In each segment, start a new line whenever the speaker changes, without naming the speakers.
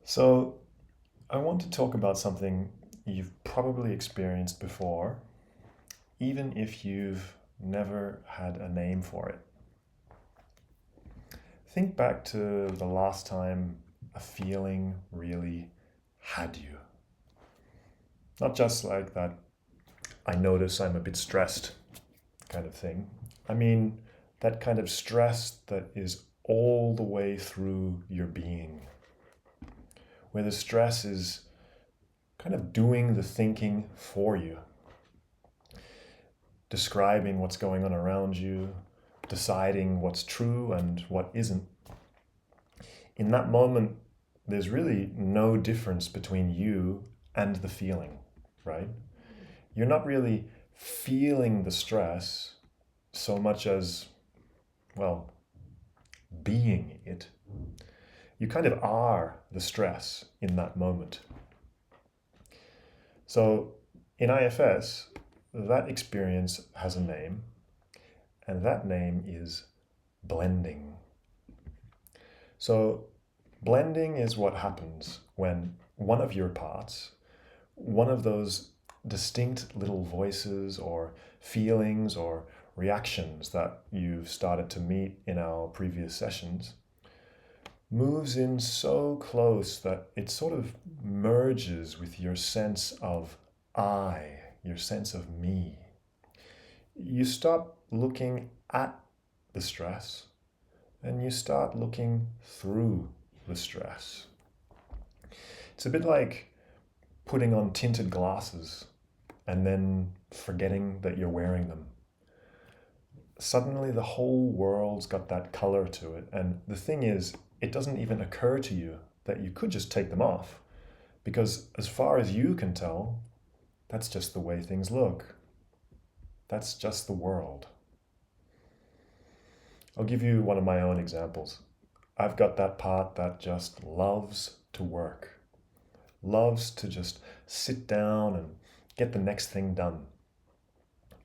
So, I want to talk about something you've probably experienced before, even if you've never had a name for it. Think back to the last time a feeling really had you. Not just like that, I notice I'm a bit stressed kind of thing. I mean, that kind of stress that is all the way through your being, where the stress is kind of doing the thinking for you, describing what's going on around you, deciding what's true and what isn't. In that moment, there's really no difference between you and the feeling, right? You're not really feeling the stress so much as, well, being it. You kind of are the stress in that moment. So in IFS, that experience has a name, and that name is blending. So, blending is what happens when one of your parts, one of those distinct little voices or feelings or reactions that you've started to meet in our previous sessions, moves in so close that it sort of merges with your sense of I, your sense of me. You stop looking at the stress and you start looking through the stress. It's a bit like putting on tinted glasses and then forgetting that you're wearing them. Suddenly the whole world's got that color to it. And the thing is, it doesn't even occur to you that you could just take them off, because as far as you can tell, that's just the way things look. That's just the world. I'll give you one of my own examples. I've got that part that just loves to work, loves to just sit down and get the next thing done.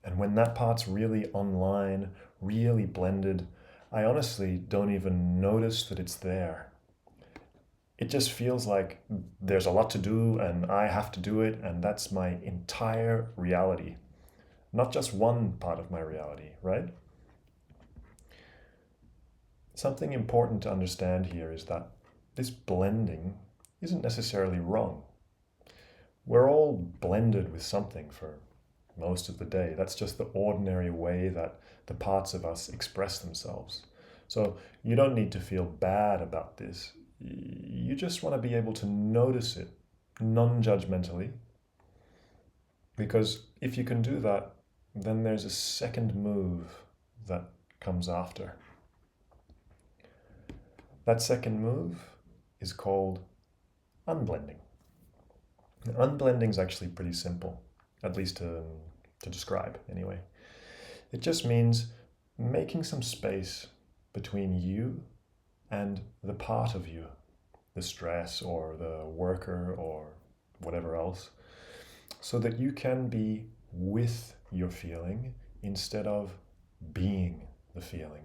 And when that part's really online, really blended, I honestly don't even notice that it's there. It just feels like there's a lot to do and I have to do it, and that's my entire reality. Not just one part of my reality, right? Something important to understand here is that this blending isn't necessarily wrong. We're all blended with something for most of the day. That's just the ordinary way that the parts of us express themselves. So you don't need to feel bad about this. You just want to be able to notice it non-judgmentally, because if you can do that, then there's a second move that comes after. That second move is called unblending. Unblending is actually pretty simple, at least to describe anyway. It just means making some space between you and the part of you, the stress or the worker or whatever else, so that you can be with your feeling instead of being the feeling.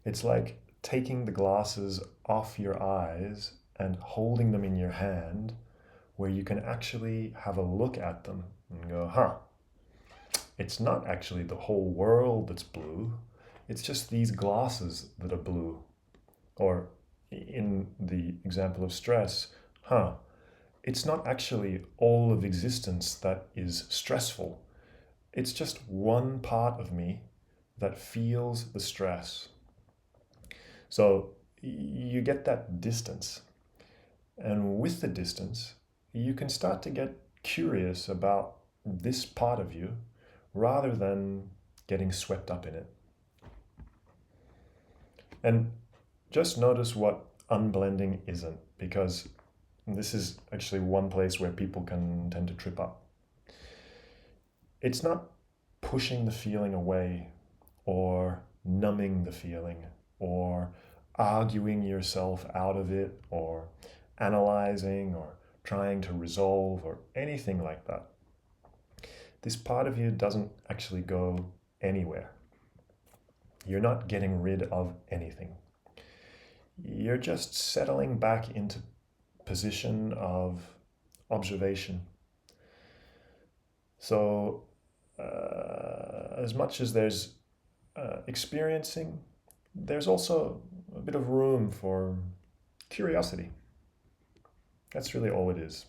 It's like taking the glasses off your eyes and holding them in your hand, where you can actually have a look at them and go, it's not actually the whole world that's blue. It's just these glasses that are blue. Or in the example of stress, it's not actually all of existence that is stressful. It's just one part of me that feels the stress. So you get that distance. And with the distance, you can start to get curious about this part of you rather than getting swept up in it. And just notice what unblending isn't, because this is actually one place where people can tend to trip up. It's not pushing the feeling away or numbing the feeling or arguing yourself out of it or analyzing or trying to resolve or anything like that. This part of you doesn't actually go anywhere. You're not getting rid of anything. you're just settling back into position of observation. So as much as there's experiencing, there's also a bit of room for curiosity. That's really all it is.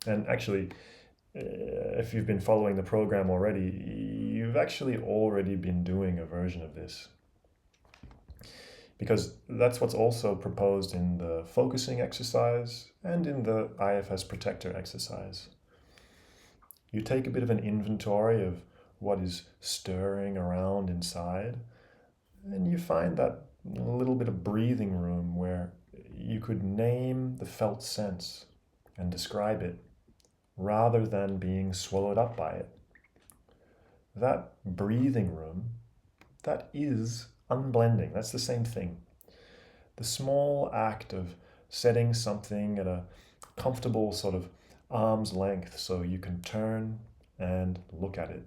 And actually, if you've been following the program already, you've actually already been doing a version of this. Because that's what's also proposed in the focusing exercise and in the IFS protector exercise. You take a bit of an inventory of what is stirring around inside, and you find that little bit of breathing room where you could name the felt sense and describe it rather than being swallowed up by it. That breathing room, that is unblending. That's the same thing. The small act of setting something at a comfortable sort of arm's length so you can turn and look at it.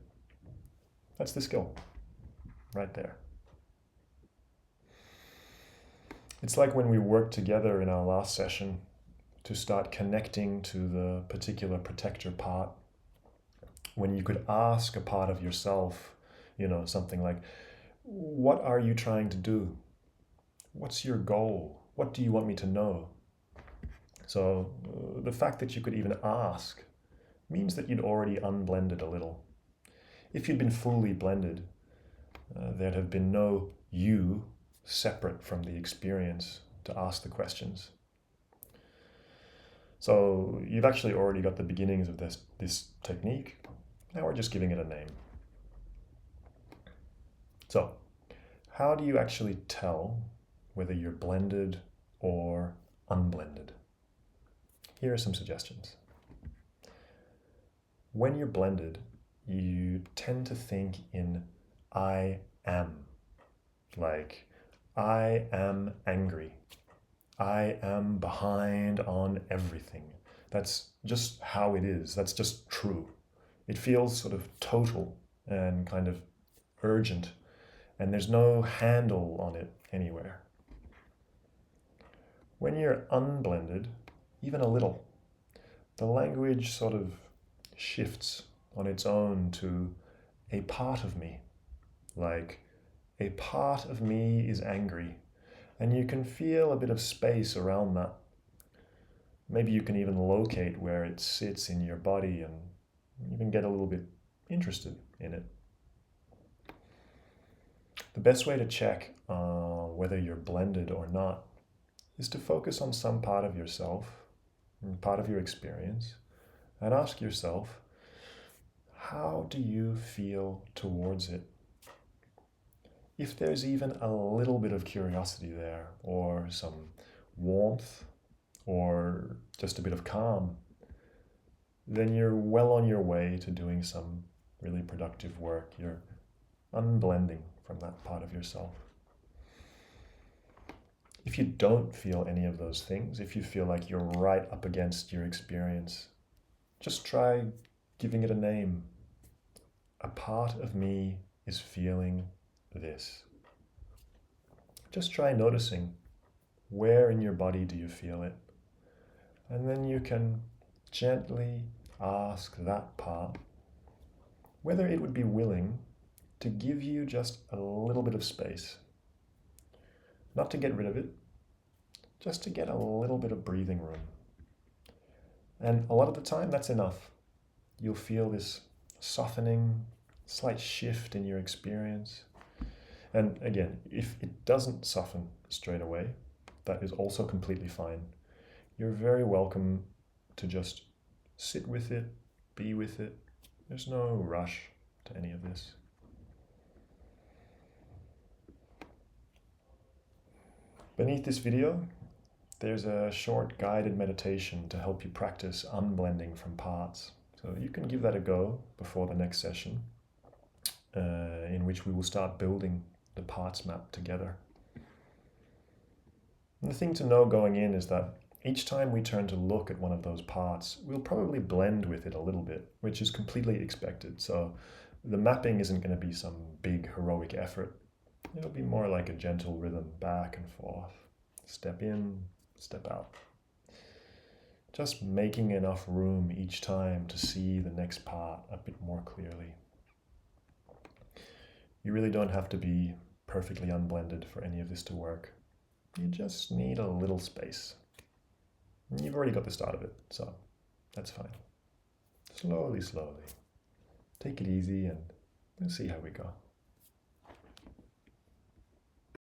That's the skill right there. It's like when we worked together in our last session to start connecting to the particular protector part, when you could ask a part of yourself, something like, what are you trying to do? What's your goal? What do you want me to know? So the fact that you could even ask means that you'd already unblended a little. If you'd been fully blended, there'd have been no you separate from the experience to ask the questions. So you've actually already got the beginnings of this technique. Now we're just giving it a name. So how do you actually tell whether you're blended or unblended? Here are some suggestions. When you're blended, you tend to think in I am. Like, I am angry. I am behind on everything. That's just how it is. That's just true. It feels sort of total and kind of urgent, and there's no handle on it anywhere. When you're unblended, even a little, the language sort of shifts on its own to a part of me. Like, a part of me is angry, and you can feel a bit of space around that. Maybe you can even locate where it sits in your body and even get a little bit interested in it. The best way to check whether you're blended or not is to focus on some part of yourself, part of your experience, and ask yourself, how do you feel towards it? If there's even a little bit of curiosity there, or some warmth, or just a bit of calm, then you're well on your way to doing some really productive work. You're unblending from that part of yourself. If you don't feel any of those things, if you feel like you're right up against your experience, just try giving it a name. A part of me is feeling this. Just try noticing, where in your body do you feel it? And then you can gently ask that part whether it would be willing to give you just a little bit of space. Not to get rid of it, just to get a little bit of breathing room. And a lot of the time, that's enough. You'll feel this softening, slight shift in your experience. And again, if it doesn't soften straight away, that is also completely fine. You're very welcome to just sit with it, be with it. There's no rush to any of this. Beneath this video, there's a short guided meditation to help you practice unblending from parts. So you can give that a go before the next session, in which we will start building the parts map together. And the thing to know going in is that each time we turn to look at one of those parts, we'll probably blend with it a little bit, which is completely expected. So the mapping isn't going to be some big heroic effort. It'll be more like a gentle rhythm back and forth. Step in, step out. Just making enough room each time to see the next part a bit more clearly. You really don't have to be perfectly unblended for any of this to work. You just need a little space. You've already got the start of it, so that's fine. Slowly, slowly. Take it easy and we'll see how we go.